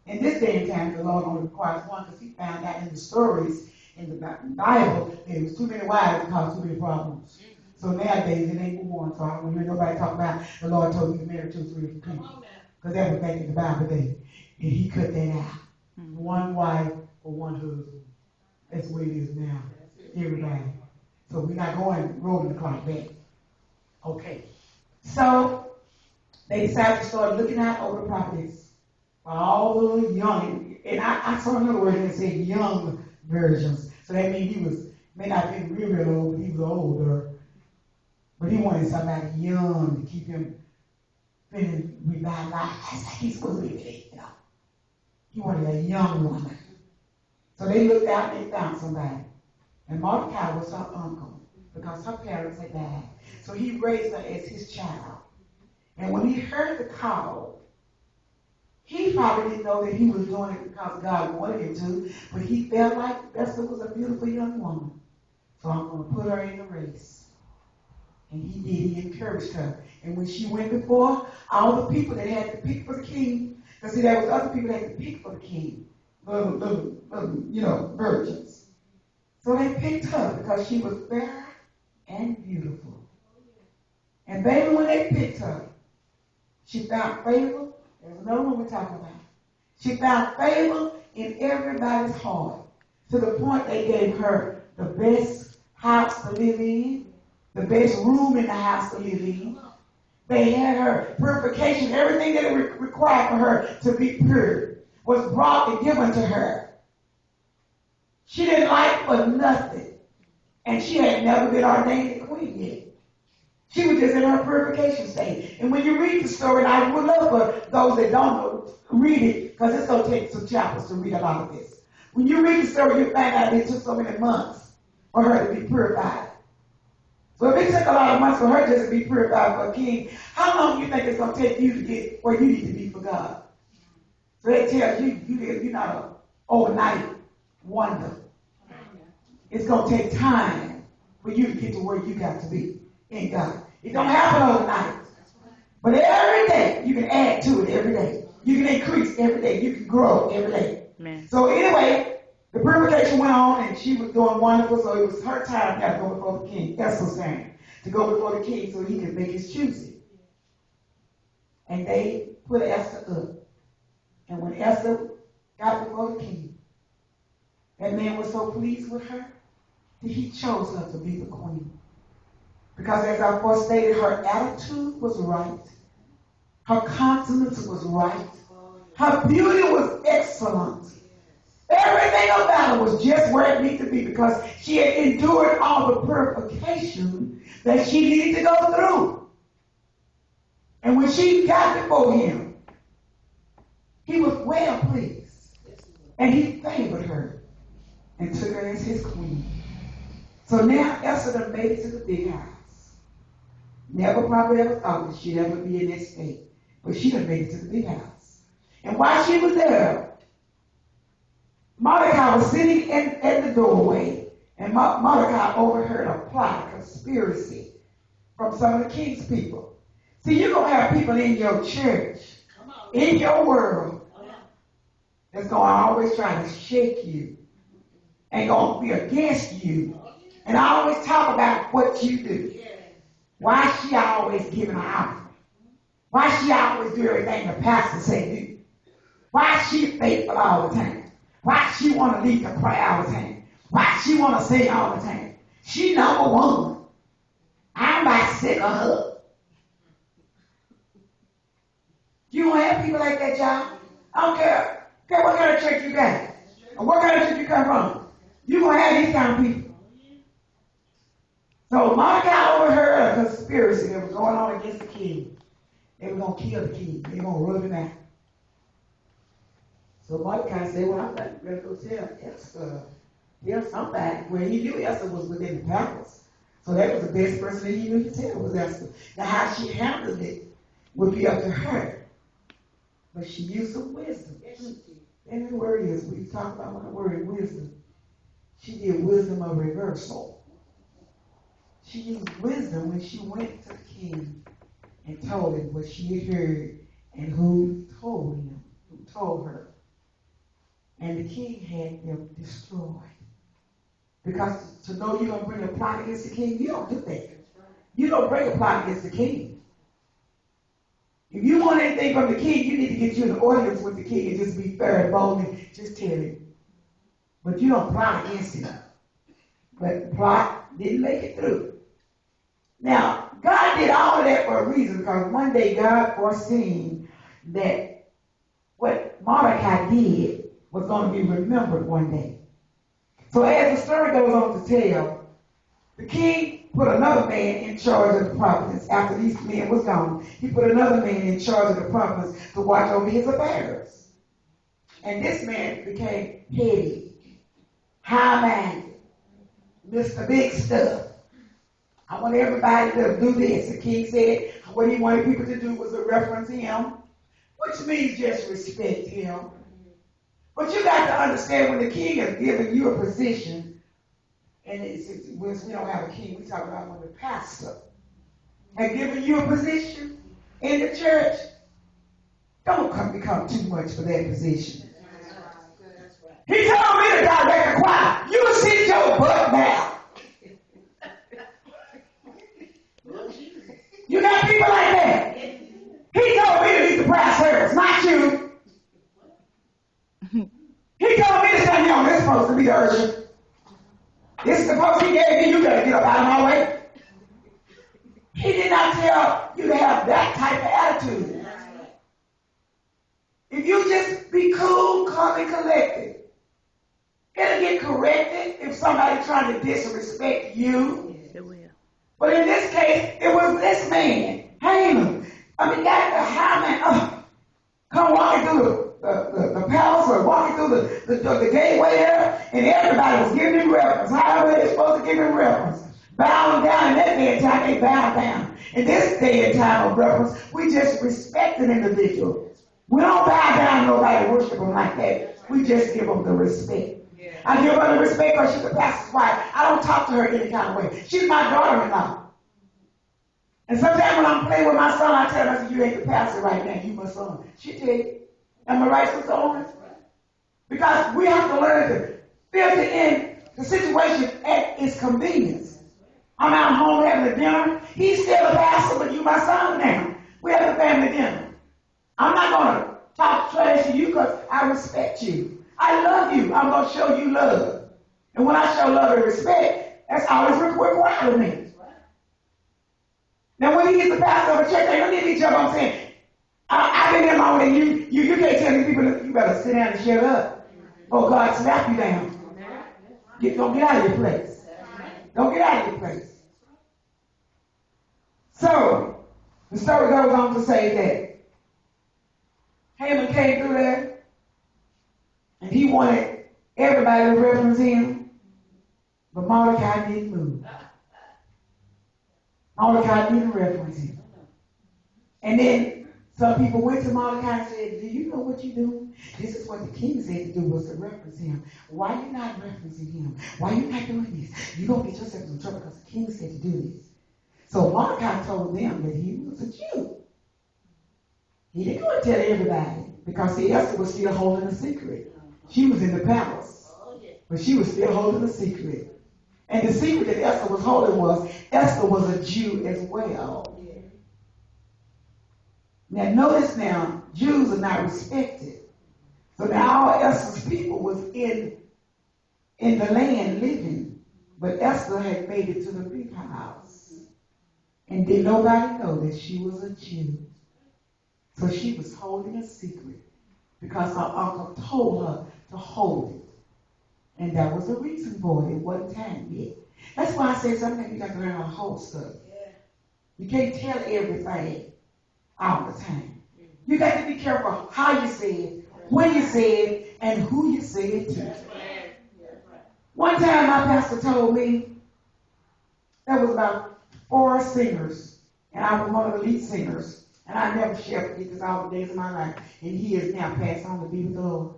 In this day and time, the Lord only requires one because he found out in the stories in the Bible that there was too many wives that caused too many problems. So nowadays it ain't one. So I don't hear nobody talk about the Lord told you to marry 2 or 3 people. Because that was back in the Bible day. And he cut that out. One wife or one husband. That's the way it is now. Everybody. So we're not going rolling the clock back. Okay. So they decided to start looking out over the properties for all the young. And I saw another word that said young virgins. So that means he was, may not be real old, but he was older. But he wanted somebody young to keep him feeling revitalized. That's like he's supposed to be, you know. He wanted a young woman. So they looked out and they found somebody. And Mordecai was her uncle because her parents had died. So he raised her as his child. And when he heard the call, he probably didn't know that he was doing it because God wanted him to, but he felt like Esther was a beautiful young woman. So I'm going to put her in the race. And he did. He encouraged her. And when she went before all the people that had to pick for the king, because see, there was other people that had to pick for the king, little, virgins. So they picked her because she was fair and beautiful. And baby, when they picked her, she found favor. There's another one we're talking about. She found favor in everybody's heart to the point they gave her the best house to live in, the best room in the house to live in. They had her purification, everything that it required for her to be pure was brought and given to her. She didn't like for nothing. And she had never been ordained a queen yet. She was just in her purification state. And when you read the story, and I would love for those that don't know, read it, because it's going to take some chapters to read a lot of this. When you read the story, you find out it took so many months for her to be purified. So if it took a lot of months for her just to be purified for a king, how long do you think it's going to take you to get where you need to be for God? So that tells you, you're not an overnight wonder. It's going to take time for you to get to where you got to be in God. It don't happen overnight. But every day, you can add to it every day. You can increase every day. You can grow every day. Amen. So anyway, the purification went on, and she was doing wonderful, so it was her time now to go before the king. Esther's time to go before the king so he could make his choosing. And they put Esther up. And when Esther got before the king, that man was so pleased with her that he chose her to be the queen. Because as I first stated, her attitude was right. Her countenance was right. Her beauty was excellent. Everything about her was just where it needed to be because she had endured all the purification that she needed to go through. And when she got before him, he was well pleased. And he favored her and took her as his queen. So now Esther done made it to the big house. Never probably ever thought that she'd ever be in that state. But she done made it to the big house. And while she was there, Mordecai was sitting at the doorway, and Mordecai overheard a plot, a conspiracy from some of the king's people. See, you're going to have people in your church, in your world, that's going to always try to shake you and going to be against you. And I always talk about what you do. Why she always giving her offering? Why she always do everything the pastor say do? Why she faithful all the time? Why she want to lead the prayer all the time? Why she want to sing all the time? She number one. I'm about sick of her. You don't have people like that, y'all. I don't care. Okay, what kind of church you got? Or what kind of church you come from? You're going to have these kind of people. So Mordecai overheard a conspiracy that was going on against the king. They were going to kill the king. They were going to rub him out. So Mordecai said, well, I'm going to go tell Esther. Tell somebody. Well, he knew Esther was within the palace. So that was the best person that he knew to tell was Esther. Now, how she handled it would be up to her. But she used some wisdom. And the word is, we talk about the word wisdom. She did wisdom of reversal. She used wisdom when she went to the king and told him what she had heard and who told him, who told her And the king had them destroyed. Because to know you're going to bring a plot against the king, you don't do that. You don't bring a plot against the king. If you want anything from the king, you need to get you an audience with the king and just be fair and bold and just tell him. But you don't plot against him. But the plot didn't make it through. Now, God did all of that for a reason, because one day God foreseen that what Mordecai did was going to be remembered one day. So as the story goes on to tell, the king put another man in charge of the province. After these men was gone, he put another man in charge of the province to watch over his affairs. And this man became heady, high-minded, Mr. Big Stuff. I want everybody to do this. The king said what he wanted people to do was to reference him, which means just respect him. But you got to understand, when the king has given you a position, and we don't have a king, we talk about when the pastor has given you a position in the church, don't become too much for that position. He told me to direct the choir. You sit your butt down. You got people like that. He told me to lead the prayer service, not you. He told me to say, no, this is supposed to be the urgent. This is the post he gave me. You better get up out of my way. He did not tell you to have that type of attitude. If you just be cool, calm, and collected, it'll get corrected if somebody's trying to disrespect you. It will. But in this case, it was this man, Haman. I mean, that high man, come walking through the palace or walking through the gateway there, and everybody was giving him reverence. However they're supposed to give him reverence. Bowing down. In that day and time, they bow down. In this day and time of reverence, we just respect an individual. We don't bow down to nobody, worship them like that. We just give them the respect. Yeah. I give her the respect because she's the pastor's wife. I don't talk to her any kind of way. She's my daughter-in-law. And sometimes when I'm playing with my son, I tell her, I say, you ain't the pastor right now, you my son. She tell you. Am I right, Sister Owens? Because we have to learn to filter in the situation at its convenience. I'm out home having a dinner. He's still a pastor, but you my son now. We have a family dinner. I'm not going to talk trash to you because I respect you. I love you. I'm going to show you love. And when I show love and respect, that's always required of me. Now, when he gets the pastor of a church, they don't need each other. I'm saying, I've been in my way. You can't tell me people, you better sit down and shut up. Oh, God, slap you down. Don't get out of your place. Don't get out of your place. So, the story goes on to say that Haman came through there, and he wanted everybody to reference him, but Mordecai didn't move. Mordecai didn't reference him. And then some people went to Mordecai and said, do you know what you're doing? This is what the king said to do, was to reference him. Why are you not referencing him? Why are you not doing this? You're going to get yourself in trouble because the king said to do this. So Mordecai told them that he was a Jew. He didn't go and tell everybody because see, Esther was still holding a secret. She was in the palace, but she was still holding a secret. And the secret that Esther was holding was Esther was a Jew as well. Now notice now, Jews are not respected. So now all Esther's people was in the land living, but Esther had made it to the big house. And did nobody know that she was a Jew? So she was holding a secret because her uncle told her to hold it. And that was the reason for it. It wasn't time yet. That's why I say sometimes you got to learn how to hold stuff. You can't tell everything all the time. You got to be careful how you say it, when you say it, and who you say it to. One time my pastor told me there was about 4 singers, and I was one of the lead singers, and I never shall forget this all the days of my life, and he is now passed on to be with the Lord.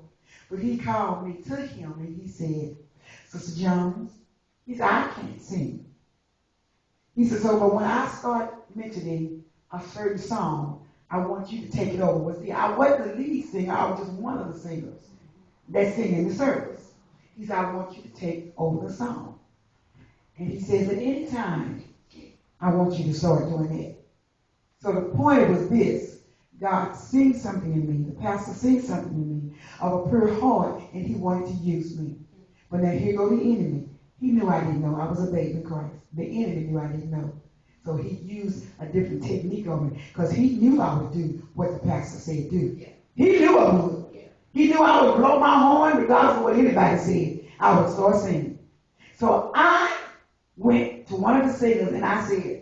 But he called me to him, and he said, Sister Jones, he said, I can't sing. He said, so but when I start mentioning a certain song, I want you to take it over. Well, see, I wasn't the lead singer, I was just one of the singers. that's singing the service. He said, I want you to take over the song. And he says, at any time, I want you to start doing it. So the point was this. God sings something in me. The pastor sings something in me of a pure heart, and he wanted to use me. But now here go the enemy. He knew I didn't know. I was a babe in Christ. The enemy knew I didn't know. So he used a different technique on me because he knew I would do what the pastor said do. Yeah. He knew I would. Yeah. He knew I would blow my horn regardless of what anybody said. I would start singing. So I went to one of the singers and I said,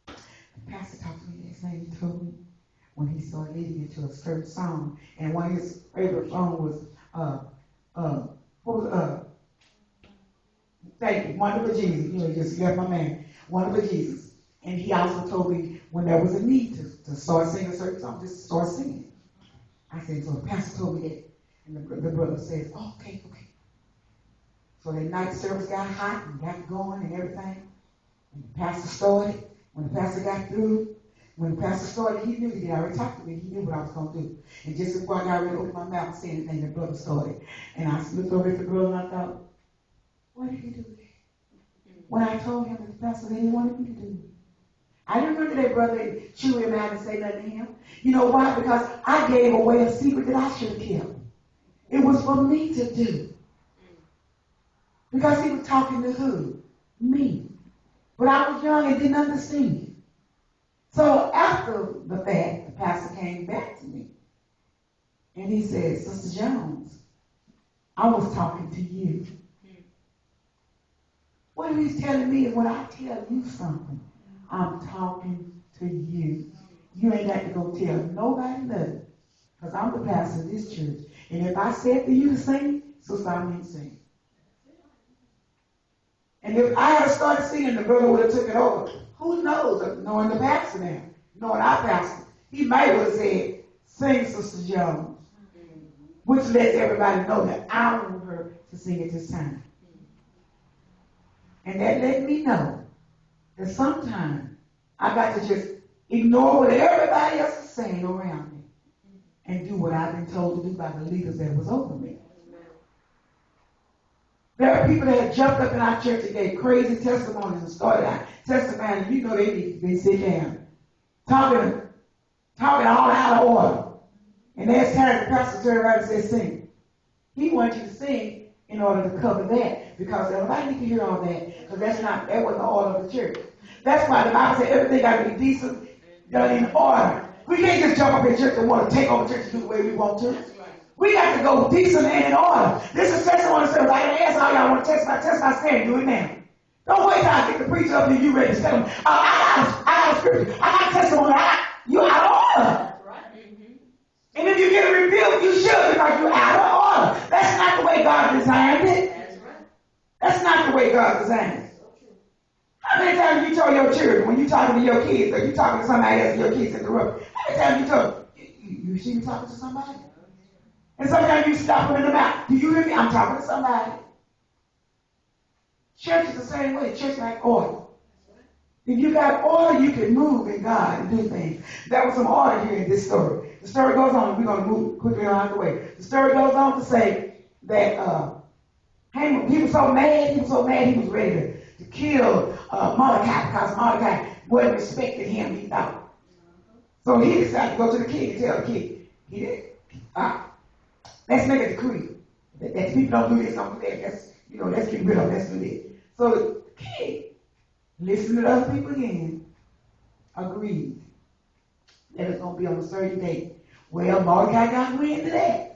the pastor talked to me last night. He told me when he started leading into a certain song, and one of his favorite songs was thank you, Wonderful Jesus. You know, he just left my man. Wonderful Jesus. And he also told me when there was a need to start singing a certain song, just start singing. I said, so the pastor told me that. And the brother says, oh, okay. So that night service got hot and got going and everything. And the pastor started. When the pastor got through, when the pastor started, he knew he had already talked to me. He knew what I was going to do. And just before I got ready to open my mouth and say anything, the brother started. And I looked over at the brother and I thought, why did he do that? When I told him that the pastor didn't want me to do it. I didn't remember that brother chew him out and say nothing to him. You know why? Because I gave away a secret that I should have kept. It was for me to do. Because he was talking to who? Me. But I was young and didn't understand. So after the fact, the pastor came back to me. And he said, Sister Jones, I was talking to you. What he's telling me is when I tell you something, I'm talking to you. You ain't got to go tell nobody nothing. Because I'm the pastor of this church. And if I said for you to sing, so I mean sing. And if I had started singing, the brother would have took it over. Who knows? Knowing the pastor now, knowing our pastor, he might have said, sing, Sister Jones. Which lets everybody know that I want her to sing at this time. And that let me know that sometimes I got to just ignore what everybody else is saying around me and do what I've been told to do by the leaders that was over me. There are people that have jumped up in our church and gave crazy testimonies and started out testifying. You know they need to be sit down, talking all out of order. And there's time the pastor turned around and said, sing. He wants you to sing in order to cover that, because everybody need to hear all that, because that wasn't the order of the church. That's why the Bible said everything got to be decent, done in order. We can't just jump up in church and want to take over church and do the way we want to. We got to go decent and in order. This is testimony service. I can ask all y'all want to test my stand. Do it now. Don't wait till I get the preacher up and you ready to tell them, I got a scripture. I got a testimony. You out of order. And if you get a rebuke, you should, because you're out of order. That's not the way God designed it. That's not the way God designed it. How many times you told your children when you talking to your kids, or you talking to somebody else and your kids in the room? How many times you told you see me talking to somebody? And sometimes you stop them in the mouth. Do you hear me? I'm talking to somebody. Church is the same way. Church like order. If you got order, you can move in God and do things. There was some order here in this story. The story goes on. We're going to move quickly on out of the way. The story goes on to say that Haman, he was so mad, he was ready to kill Mordecai, because Mordecai wasn't respecting him, he thought. So he decided to go to the king and tell the king, let's make a decree that the people don't do this, don't do that. Let's get rid of it, let's do this. So the king, listening to other people again, agreed that it's going to be on a certain date. Well, Mordecai got wind of that.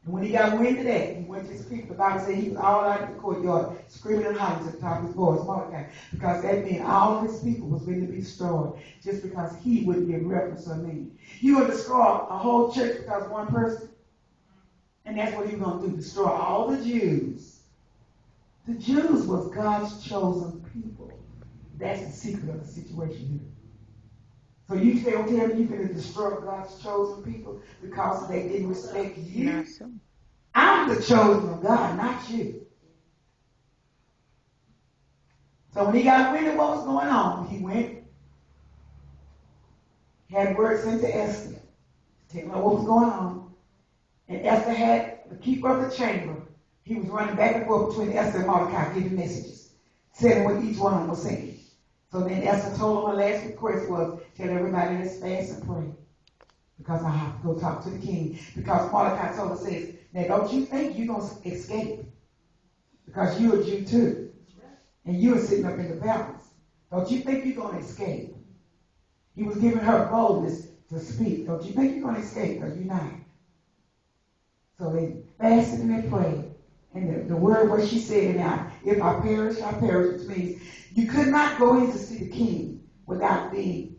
And when he got wind of that, he went to his people. The Bible said he was all out in the courtyard, screaming and hollering to the top of his voice, Mordecai, because that meant all of his people was going to be destroyed just because he wouldn't give reference or name. You would destroy a whole church because of one person. And that's what he was going to do, destroy all the Jews. The Jews was God's chosen people. That's the secret of the situation here. So you tell me you're going to destroy God's chosen people because they didn't respect you? Not so. I'm the chosen of God, not you. So when he got wind of what was going on, he went, had word sent to Esther, telling her what was going on. And Esther had the keeper of the chamber, he was running back and forth between Esther and Mordecai, giving messages, saying what each one was saying. So then Esther told him her last request was, tell everybody let's fast and pray, because I have to go talk to the king. Because Mordecai told her, says, now don't you think you're going to escape, because you're a Jew too, and you're sitting up in the palace. Don't you think you're going to escape? He was giving her boldness to speak. Don't you think you're going to escape, because you're not. So they fasted and they prayed. And the word what she said now, if I perish, I perish, which means you could not go in to see the king without being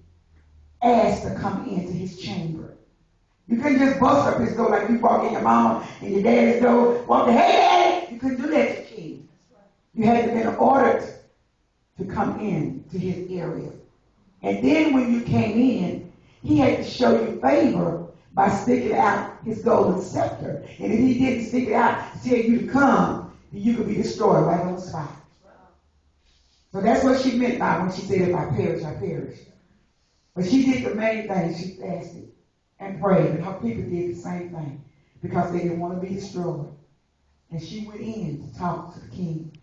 asked to come into his chamber. You couldn't just bust up his door like you walk in your mama and your daddy's door, walk in, hey daddy. You couldn't do that to the king. You had to be ordered to come in to his area. And then when you came in, he had to show you favor by sticking out his golden scepter. And if he didn't stick it out to tell you to come, then you could be destroyed right on the spot. So that's what she meant by when she said, if I perish, I perish. But she did the main thing. She fasted and prayed. And her people did the same thing because they didn't want to be destroyed. And she went in to talk to the king.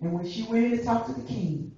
And when she went in to talk to the king,